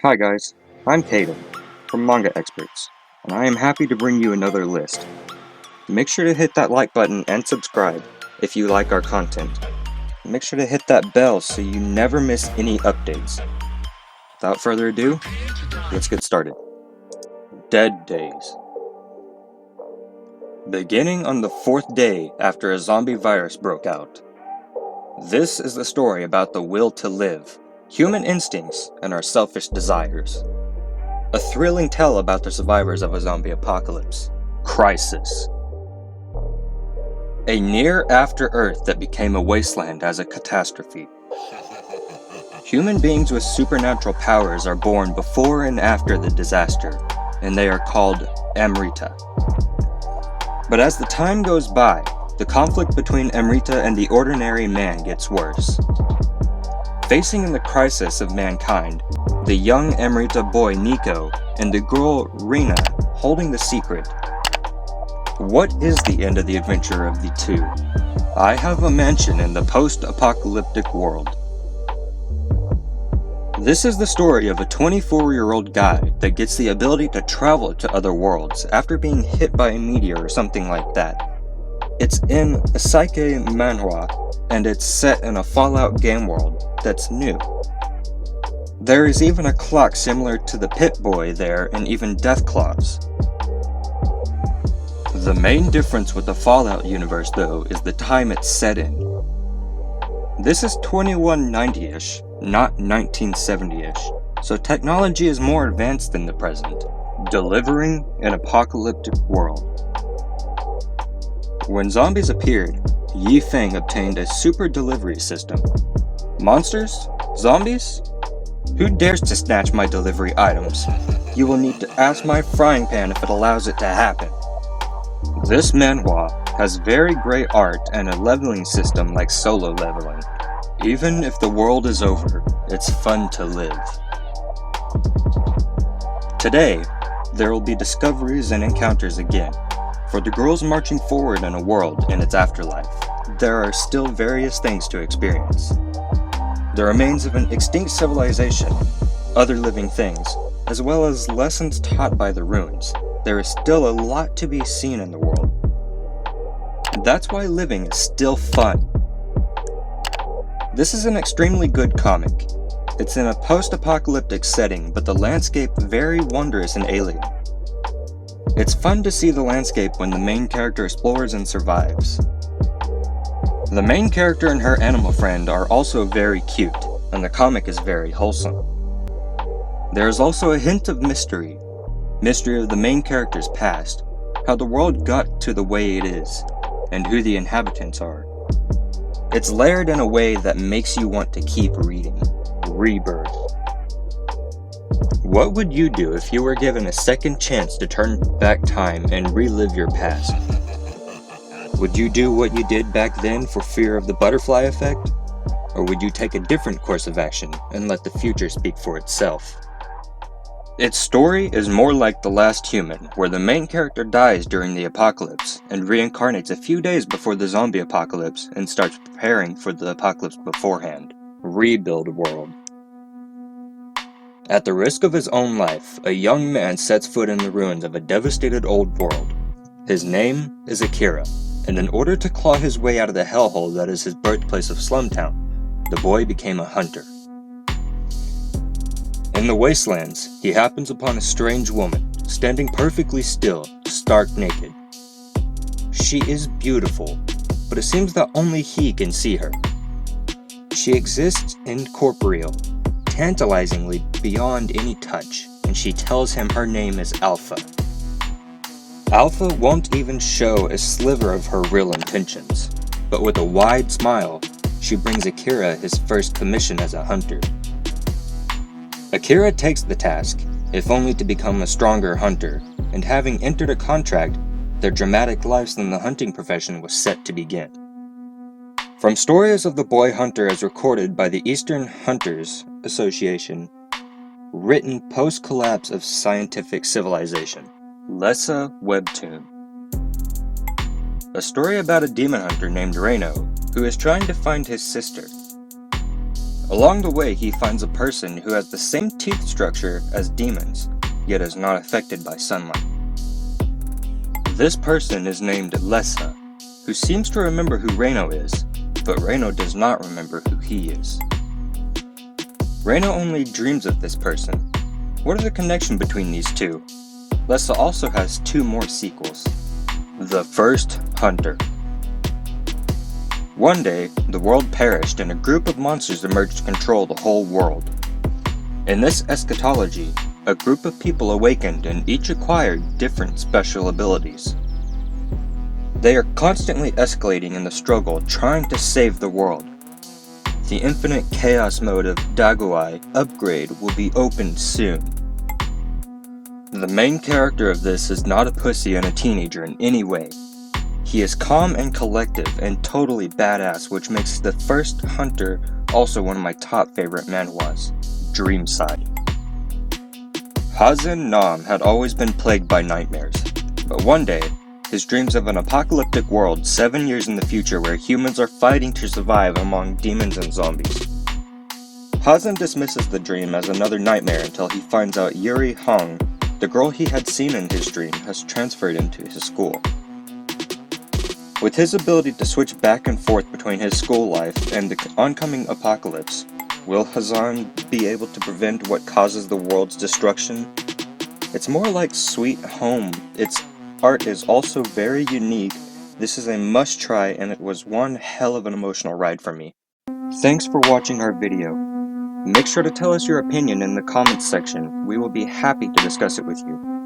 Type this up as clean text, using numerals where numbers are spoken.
Hi guys, I'm Caden from Manga Experts, and I am happy to bring you another list. Make sure to hit that like button and subscribe if you like our content. Make sure to hit that bell so you never miss any updates. Without further ado, let's get started. Dead Days. Beginning on the 4th day after a zombie virus broke out. This is the story about the will to live, human instincts, and our selfish desires. A thrilling tale about the survivors of a zombie apocalypse. Crisis. A near after-Earth that became a wasteland as a catastrophe. Human beings with supernatural powers are born before and after the disaster, and they are called Amrita. But as the time goes by, the conflict between Amrita and the ordinary man gets worse. Facing the crisis of mankind, the young Amrita boy Nico and the girl Rina holding the secret. What is the end of the adventure of the two? I have a mansion in the post-apocalyptic world. This is the story of a 24-year-old guy that gets the ability to travel to other worlds after being hit by a meteor or something like that. It's in a Psyche Manhwa, and it's set in a Fallout game world that's new. There is even a clock similar to the Pip-Boy there, and even death claws. The main difference with the Fallout universe though is the time it's set in. This is 2190-ish, not 1970-ish, so technology is more advanced than the present, delivering an apocalyptic world. When zombies appeared, Yi Feng obtained a super delivery system. Monsters? Zombies? Who dares to snatch my delivery items? You will need to ask my frying pan if it allows it to happen. This manhwa has very great art and a leveling system like solo leveling. Even if the world is over, it's fun to live. Today, there will be discoveries and encounters again. For the girls marching forward in a world in its afterlife, there are still various things to experience. The remains of an extinct civilization, other living things, as well as lessons taught by the ruins. There is still a lot to be seen in the world. That's why living is still fun. This is an extremely good comic. It's in a post-apocalyptic setting, but the landscape very wondrous and alien. It's fun to see the landscape when the main character explores and survives. The main character and her animal friend are also very cute, and the comic is very wholesome. There is also a hint of mystery of the main character's past, how the world got to the way it is, and who the inhabitants are. It's layered in a way that makes you want to keep reading. Rebirth. What would you do if you were given a second chance to turn back time and relive your past? Would you do what you did back then for fear of the butterfly effect? Or would you take a different course of action and let the future speak for itself? Its story is more like The Last Human, where the main character dies during the apocalypse and reincarnates a few days before the zombie apocalypse and starts preparing for the apocalypse beforehand. Rebuild world. At the risk of his own life, a young man sets foot in the ruins of a devastated old world. His name is Akira, and in order to claw his way out of the hellhole that is his birthplace of Slumtown, the boy became a hunter. In the wastelands, he happens upon a strange woman, standing perfectly still, stark naked. She is beautiful, but it seems that only he can see her. She exists incorporeal, tantalizingly beyond any touch, and she tells him her name is Alpha. Alpha won't even show a sliver of her real intentions, but with a wide smile, she brings Akira his first commission as a hunter. Akira takes the task, if only to become a stronger hunter, and having entered a contract, their dramatic lives in the hunting profession was set to begin. From stories of the boy hunter as recorded by the Eastern Hunters Association, written post-collapse of scientific civilization. Lessa Webtoon. A story about a demon hunter named Reino, who is trying to find his sister. Along the way, he finds a person who has the same teeth structure as demons, yet is not affected by sunlight. This person is named Lessa, who seems to remember who Reino is, but Reino does not remember who he is. Reino only dreams of this person. What are the connection between these two? Lessa also has 2 more sequels. The First Hunter. One day, the world perished and a group of monsters emerged to control the whole world. In this eschatology, a group of people awakened and each acquired different special abilities. They are constantly escalating in the struggle trying to save the world. The infinite chaos mode of Daguai upgrade will be opened soon. The main character of this is not a pussy and a teenager in any way. He is calm and collective and totally badass, which makes The First Hunter also one of my top favorite manhwas, Dreamside. Hazen Nam had always been plagued by nightmares, but one day, his dreams of an apocalyptic world 7 years in the future where humans are fighting to survive among demons and zombies. Hazen dismisses the dream as another nightmare until he finds out Yuri Hong, the girl he had seen in his dream, has transferred into his school. With his ability to switch back and forth between his school life and the oncoming apocalypse, will Hazan be able to prevent what causes the world's destruction? It's more like Sweet Home. Its art is also very unique. This is a must-try and it was one hell of an emotional ride for me. Thanks for watching our video. Make sure to tell us your opinion in the comments section. We will be happy to discuss it with you.